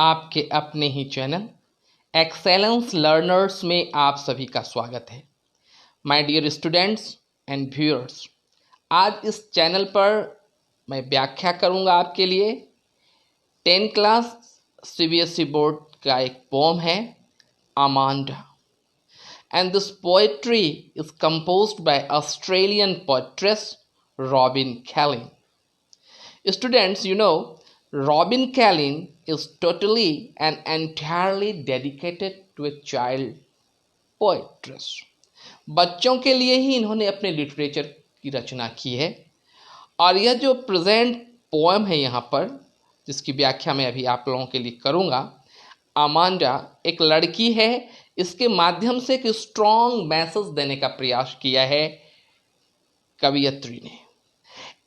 आपके अपने ही channel excellence learners में आप सभी का स्वागत है। My dear students and viewers, आज इस चैनल पर मैं व्याख्या करूंगा आपके लिए 10 क्लास सीबीएसई बोर्ड का एक पोम है Amanda, and this poetry is composed by Australian poetess Robin Callan. Students, Robin Callan is totally and entirely dedicated to a child poetess. बच्चों के लिए ही इन्होंने अपने लिटरेचर की रचना की है। और यह जो प्रेजेंट पोएम है यहाँ पर, जिसकी व्याख्या मैं अभी आप लोगों के लिए करूँगा, अमांडा एक लड़की है। इसके माध्यम से एक स्ट्रॉन्ग मैसेज देने का प्रयास किया है कवियत्री ने।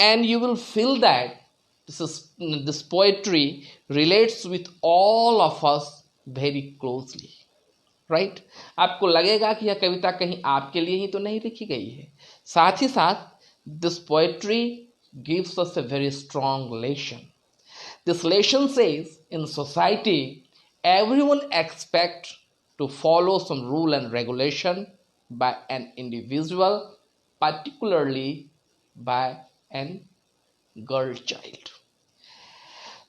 And you will feel that this poetry relates with all of us very closely, right? आपको लगेगा कि यह कविता कहीं आपके लिए ही तो नहीं लिखी गई है। साथ ही साथ this poetry gives us a very strong lesson. This lesson says in society everyone expects to follow some rule and regulation by an individual, particularly by an girl child.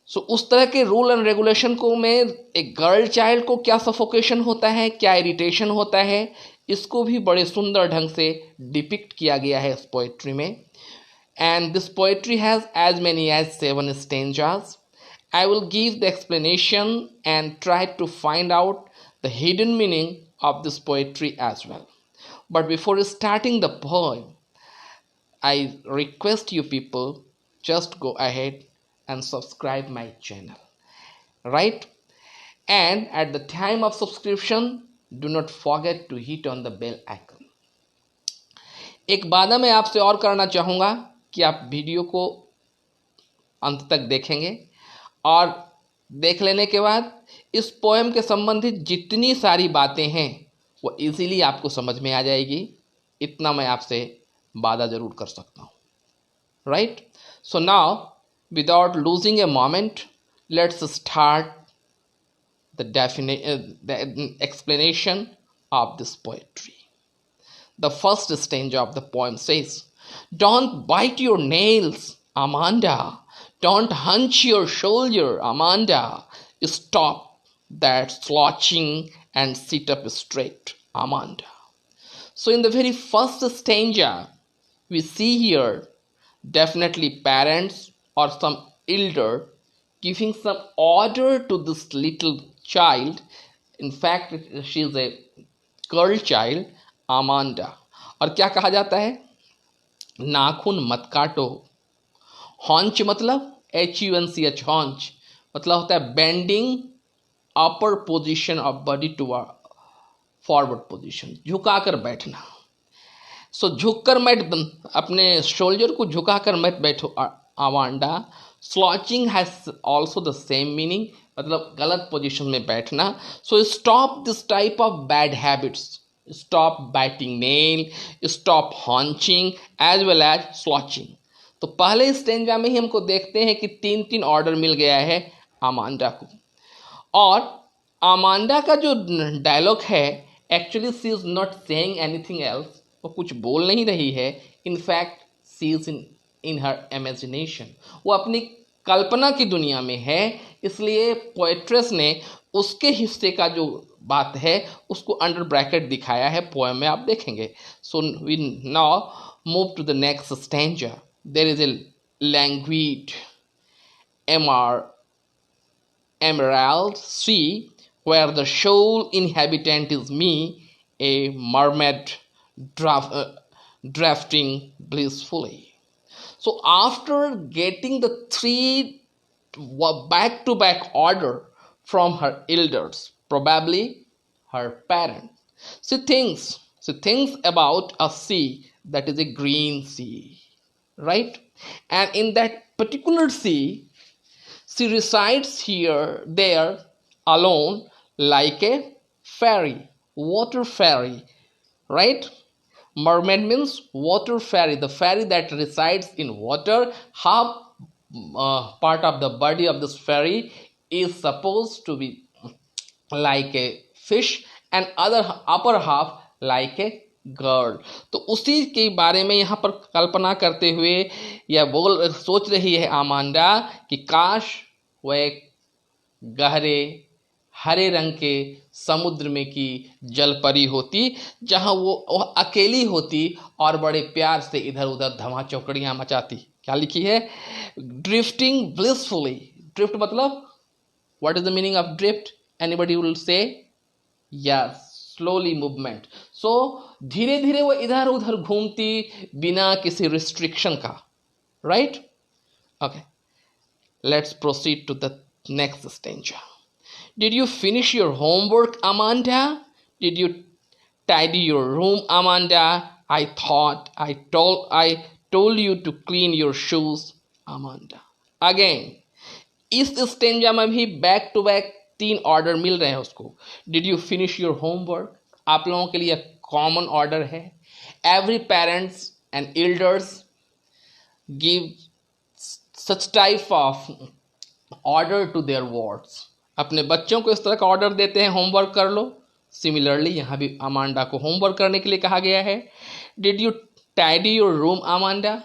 So उस तरह के रूल एंड रेगुलेशन को में एक girl child को क्या suffocation होता है, क्या इरिटेशन होता है, इसको भी बड़े सुंदर ढंग से डिपिक्ट किया गया है इस पोएट्री में। And this poetry has as many as 7 stanzas. I will give the explanation and try to find out the hidden meaning of this poetry as well. But before starting the poem, I request you people just go ahead and subscribe my channel, right? And at the time of subscription, do not forget to hit on the bell icon. एक वादा मैं आपसे और करना चाहूँगा कि आप video को अंत तक देखेंगे और देख लेने के बाद इस पोएम के संबंधित जितनी सारी बातें हैं वो इजीली आपको समझ में आ जाएगी। इतना मैं आपसे वादा जरूर कर सकता हूँ, right? So now without losing a moment let's start the explanation of this poetry. The first stanza of the poem says, don't bite your nails Amanda, don't hunch your shoulder Amanda, stop that slouching and sit up straight Amanda. So in the very first stanza we see here definitely parents or some elder giving some order to this little child. In fact, she is a girl child, Amanda. और क्या कहा जाता है? नाखून मत काटो। हॉन्च मतलब HUNCH, हॉन्च मतलब होता है bending upper position of body to forward position, झुकाकर बैठना। सो झुककर मत, अपने शोल्डर को झुकाकर मत बैठो Amanda. Slouching has also the same meaning, मतलब गलत पोजीशन में बैठना। So stop this type of bad habits, stop biting nail, stop hunching as well as slouching. तो पहले स्टेंजा में ही हमको देखते हैं कि 3 ऑर्डर मिल गया है अमांडा को। और अमांडा का जो डायलॉग है, actually she is not saying anything else, वो कुछ बोल नहीं रही है। In fact she is in her imagination, वो अपनी कल्पना की दुनिया में है। इसलिए पोएट्रेस ने उसके हिस्से का जो बात है उसको अंडर ब्रैकेट दिखाया है पोएम में, आप देखेंगे। So we now move to the next stanza. There is a languid emerald sea where the sole inhabitant is me, a mermaid drafting blissfully. So after getting the 3 back-to-back order from her elders, probably her parents, she thinks about a sea that is a green sea, right? And in that particular sea, she resides there alone like a fairy, water fairy, right? Mermaid means water fairy, the fairy that resides in water. Half part of the body of this fairy is supposed to be like a fish and other upper half like a girl. तो उसी के बारे में यहाँ पर कल्पना करते हुए यह सोच रही है अमांडा कि काश वह एक गहरे हरे रंग के समुद्र में की जलपरी होती, जहाँ वह अकेली होती और बड़े प्यार से इधर उधर धमा चौकड़ियाँ मचाती। क्या लिखी है? Drifting blissfully. ड्रिफ्ट मतलब what is the meaning of drift? Anybody will say? Yes, slowly movement. So धीरे धीरे वो इधर उधर घूमती बिना किसी रिस्ट्रिक्शन का। Right? Okay, let's proceed to the next stanza. Did you finish your homework, Amanda? Did you tidy your room, Amanda? I told you to clean your shoes, Amanda. Again, इस स्टेंजा में भी back to back 3 order मिल रहे हैं उसको। Did you finish your homework, आप लोगों के लिए कॉमन ऑर्डर है। Every parents and elders give such type of order to their wards. अपने बच्चों को इस तरह का ऑर्डर देते हैं, होमवर्क कर लो। सिमिलरली यहाँ भी अमांडा को होमवर्क करने के लिए कहा गया है। Did you tidy your room, Amanda?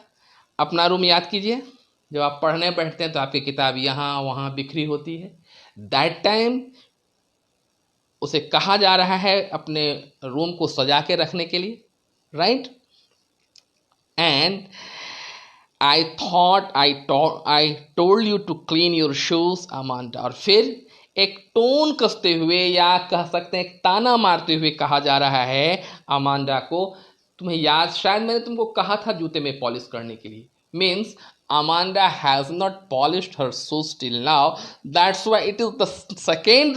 अपना रूम याद कीजिए। जब आप पढ़ने बैठते हैं तो आपकी किताब यहाँ वहाँ बिखरी होती है। दैट टाइम उसे कहा जा रहा है अपने रूम को सजा के रखने के लिए। Right? And I thought I told you to clean your shoes, Amanda. और फिर एक टोन कसते हुए या कह सकते हैं एक ताना मारते हुए कहा जा रहा है अमांडा को, तुम्हें याद, शायद मैंने तुमको कहा था जूते में पॉलिश करने के लिए। Means Amanda has not polished her shoes till now, that's why it is the second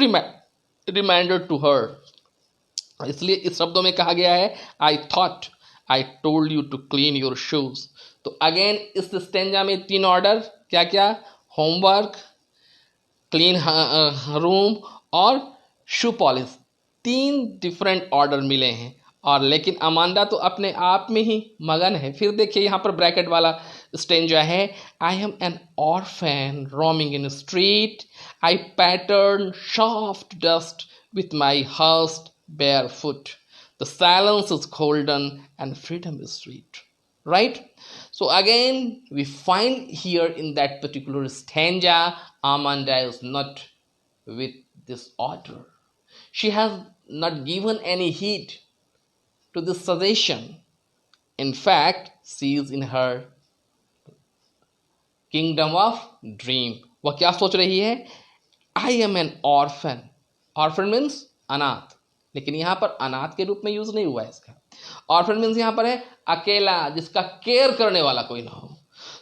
reminder to her. इसलिए इस शब्दों में कहा गया है I thought I told you to clean your shoes. तो अगेन इस स्टेंजा में 3 ऑर्डर, क्या क्या? होमवर्क, क्लीन रूम और शू पॉलिश। 3 डिफरेंट ऑर्डर मिले हैं। और लेकिन अमांडा तो अपने आप में ही मगन है। फिर देखिए यहाँ पर ब्रैकेट वाला स्टेंजा है, I am an orphan roaming in street, I pattern soft dust with my हर्स्ट bare foot, the silence is golden and freedom is sweet. Right? So again we find here in that particular stanza Amanda is not with this order. She has not given any heed to this suggestion. In fact, she is in her kingdom of dream. वह क्या सोच रही है? I am an orphan. Orphan means अनाथ, लेकिन यहाँ पर अनाथ के रूप में यूज नहीं हुआ है इसका। ऑर्फन मीन्स यहाँ पर है अकेला, जिसका केयर करने वाला कोई ना हो।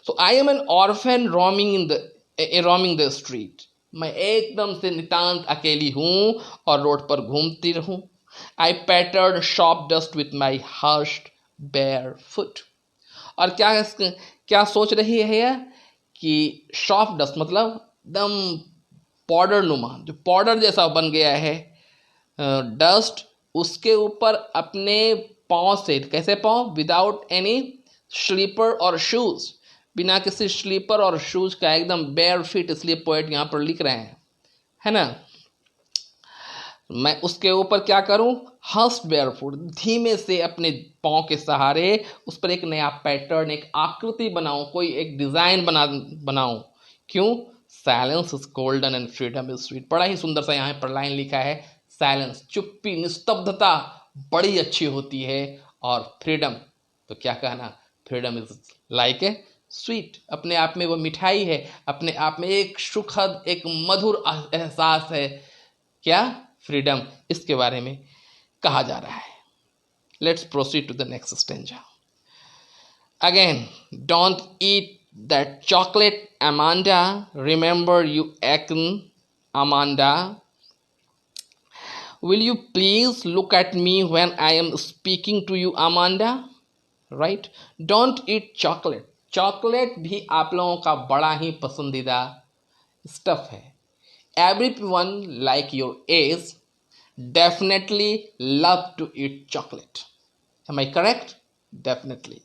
So I am an orphan roaming the street. मैं एकदम से नितांत अकेली हूँ और रोड पर घूमती रहूँ। I pattern soft dust with my हर्स्ट बेयर फुट। और क्या सोच रही है कि शॉप डस्ट मतलब एकदम पाउडर नुमा, जो पाउडर जैसा बन गया है डस्ट, उसके ऊपर अपने पाँव से, कैसे पाँव? विदाउट एनी स्लीपर और शूज, बिना किसी स्लीपर और शूज का, एकदम बेयर फीट। इसलिए पोएट यहाँ पर लिख रहे हैं, है ना, मैं उसके ऊपर क्या करूं? हस्ट बेयर फुट, धीमे से अपने पाँव के सहारे उस पर एक नया पैटर्न, एक आकृति बनाऊं, कोई एक डिजाइन बनाऊं। क्यों? Silence is golden and freedom is sweet. बड़ा ही सुंदर सा यहाँ पर लाइन लिखा है, साइलेंस, चुप्पी, निस्तब्धता बड़ी अच्छी होती है, और फ्रीडम तो क्या कहना, freedom is like a sweet, अपने आप में वो मिठाई है, अपने आप में एक सुखद, एक मधुर एहसास है। क्या? फ्रीडम। इसके बारे में कहा जा रहा है। Let's proceed to the next stanza. Again, don't eat that chocolate Amanda, remember you acne Amanda, will you please look at me when I am speaking to you, Amanda? Right? Don't eat chocolate. Chocolate भी आप लोगों का बड़ा ही पसंदीदा stuff है। Everyone like your age definitely love to eat chocolate. Am I correct? Definitely.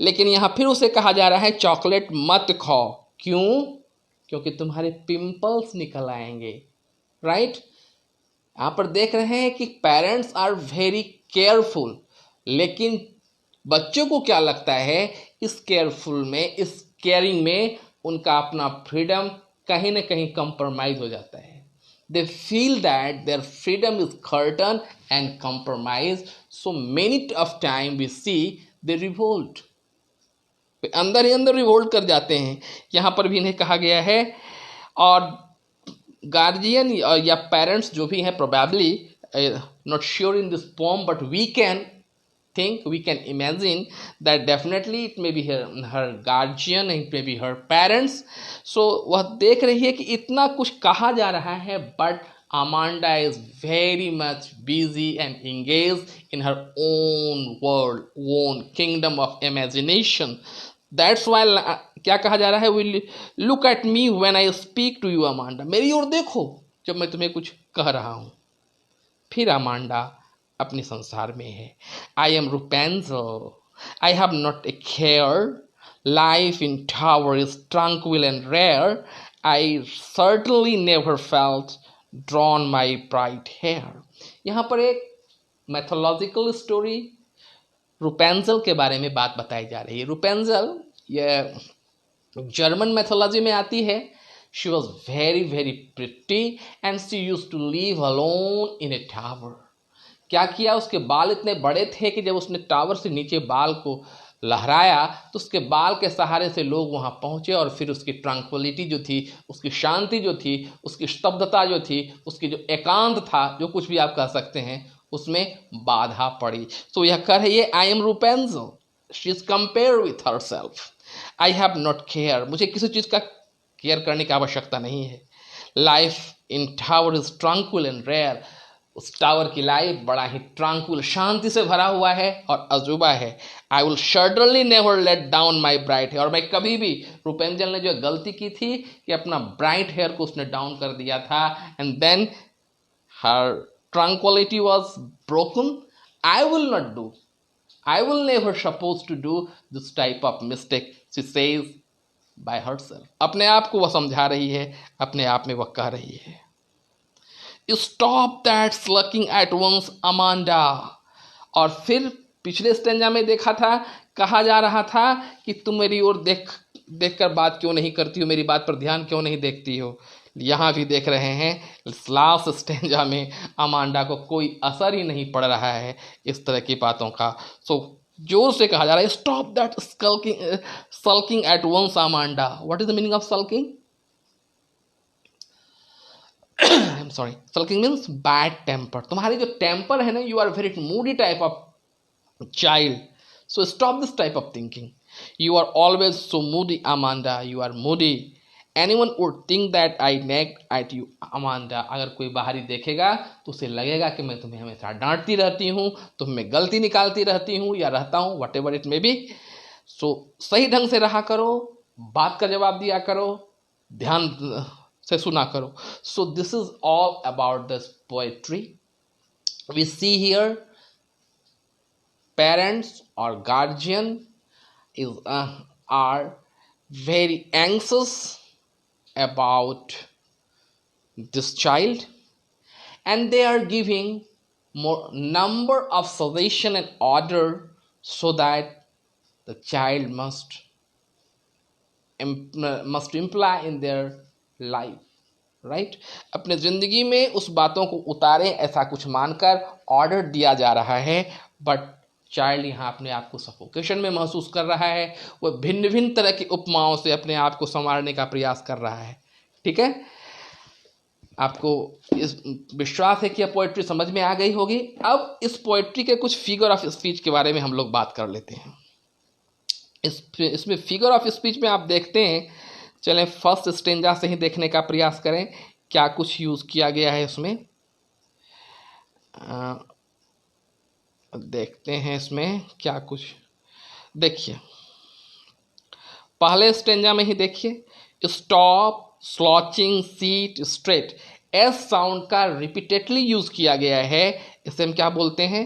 लेकिन यहाँ फिर उसे कहा जा रहा है चॉकलेट मत खाओ। क्यों? क्योंकि तुम्हारे पिंपल्स निकल आएंगे, राइट। यहाँ पर देख रहे हैं कि पेरेंट्स आर वेरी केयरफुल, लेकिन बच्चों को क्या लगता है, इस केयरफुल में, इस केयरिंग में उनका अपना फ्रीडम कहीं ना कहीं कंप्रोमाइज हो जाता है। They feel that their freedom is curtain and compromise, so many of time we see they revolt, अंदर ही अंदर रिवोल्ट कर जाते हैं। यहाँ पर भी इन्हें कहा गया है। और गार्जियन या पेरेंट्स जो भी हैं, probably not sure in this poem, but we can think, we can imagine that definitely it may be her guardian, it may be her parents. So वह देख रही है कि इतना कुछ कहा जा रहा है, but Amanda is very much busy and engaged in her own world, own kingdom of imagination. That's why क्या कहा जा रहा है, will look at me when I speak to you Amanda, मेरी ओर देखो जब मैं तुम्हें कुछ कह रहा हूँ। फिर अमांडा अपने संसार में है। I am Rapunzel, I have not a care, life in tower is tranquil and rare, I certainly never felt drawn my bright hair. यहाँ पर एक मैथोलॉजिकल स्टोरी Rapunzel के बारे में बात बताई जा रही है। Rapunzel ये जर्मन मैथोलॉजी में आती है। She was very very pretty and she used to live alone in a tower. क्या किया, उसके बाल इतने बड़े थे कि जब उसने टावर से नीचे बाल को लहराया तो उसके बाल के सहारे से लोग वहाँ पहुँचे, और फिर उसकी ट्रंक्विलिटी जो थी, उसकी शांति जो थी, उसकी स्तब्धता जो थी, उसकी जो एकांत था, जो कुछ भी आप कह सकते हैं, उसमें बाधा पड़ी। तो यह कह रही है, I am Rapunzel, she is compare with her self, I have not care, मुझे किसी चीज़ का केयर करने की आवश्यकता नहीं है। Life in tower is tranquil and rare, उस टावर की लाइफ बड़ा ही ट्रंक्विल, शांति से भरा हुआ है और अजूबा है। I will certainly never let down my bright hair, और मैं कभी भी, Rapunzel ने जो गलती की थी कि अपना ब्राइट हेयर को उसने डाउन कर दिया था, and then her tranquility was broken. I will not do, I will never suppose to do this type of mistake, she says by herself. अपने आप को वह समझा रही है, अपने आप में वह कह रही है। Stop that sulking at once Amanda। और फिर पिछले स्टेंजा में देखा था, कहा जा रहा था कि तुम मेरी ओर देखकर बात क्यों नहीं करती हो, मेरी बात पर ध्यान क्यों नहीं देखती हो। यहाँ भी देख रहे हैं लास्ट स्टेंजा में अमांडा को कोई असर ही नहीं पड़ रहा है इस तरह की बातों का। सो जोर से कहा जा रहा है, stop that sulking at once Amanda। What is the meaning of sulking? I'm sorry, sulking means bad temper। तुम्हारी जो टेम्पर है ना, you are very moody type of child, so stop this type of thinking। You are always so moody Amanda, you are moody। Anyone would think that I nag at you Amanda। अगर कोई बाहरी देखेगा तो उसे लगेगा कि मैं तुम्हें हमेशा डांटती रहती हूँ, तुम में गलती निकालती रहती हूँ या रहता हूँ, whatever it may be। So सही ढंग से रहा करो, बात का जवाब दिया करो, ध्यान से सुना करो। So this is all about this poetry। We see here parents or guardian are very anxious about this child, and they are giving more number of suggestion and order so that the child must imply in their life, right. अपने ज़िंदगी में उस बातों को उतारें, ऐसा कुछ मानकर order दिया जा रहा है, बट चाइल्ड यहाँ अपने आप को सफोकेशन में महसूस कर रहा है। वह भिन्न भिन्न तरह की उपमाओं से अपने आप को संवारने का प्रयास कर रहा है। ठीक है, आपको इस विश्वास है कि यह पोएट्री समझ में आ गई होगी। अब इस पोएट्री के कुछ फिगर ऑफ स्पीच के बारे में हम लोग बात कर लेते हैं। इसमें फिगर ऑफ स्पीच में आप देखते हैं, चलें फर्स्ट स्टेंजा से ही देखने का प्रयास करें क्या कुछ यूज़ किया गया है उसमें। देखते हैं इसमें क्या कुछ। देखिए पहले स्टेंजा में ही देखिए, stop, slouching, sit, straight, S sound का रिपीटेडली यूज किया गया है। इसे हम क्या बोलते हैं?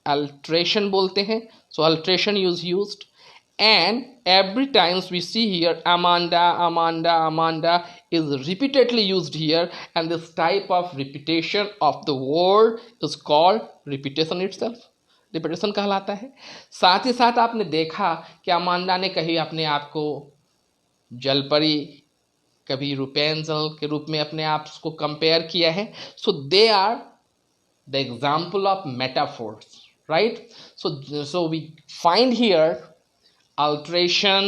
अल्ट्रेशन बोलते हैं। So alliteration used. and every times we see here Amanda is repeatedly used here, and this type of repetition of the word is called repetition itself. Repetition कहलाता है। साथ ही साथ आपने देखा कि अमांडा ने कहीं अपने आप को जलपरी, कभी रुपेंजल के रूप में अपने आप को कंपेयर किया है। So they are the example of metaphors, right. So we find here alteration,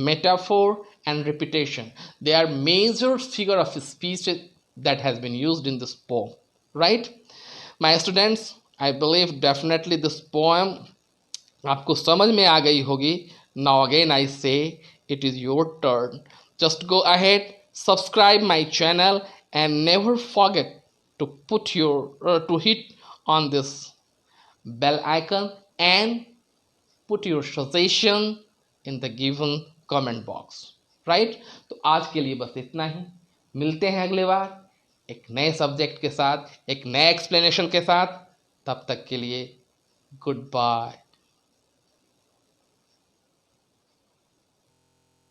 metaphor and repetition. They are major figure of speech that has been used in this poem, right? My students, I believe definitely this poem आपको समझ में आ गई होगी। Now again I say it is your turn. Just go ahead, subscribe my channel and never forget to put your to hit on this bell icon and put your suggestion in the given comment box, right? तो आज के लिए बस इतना ही। मिलते हैं अगले बार एक नए सब्जेक्ट के साथ, एक नए एक्सप्लेनेशन के साथ। तब तक के लिए गुड बाय।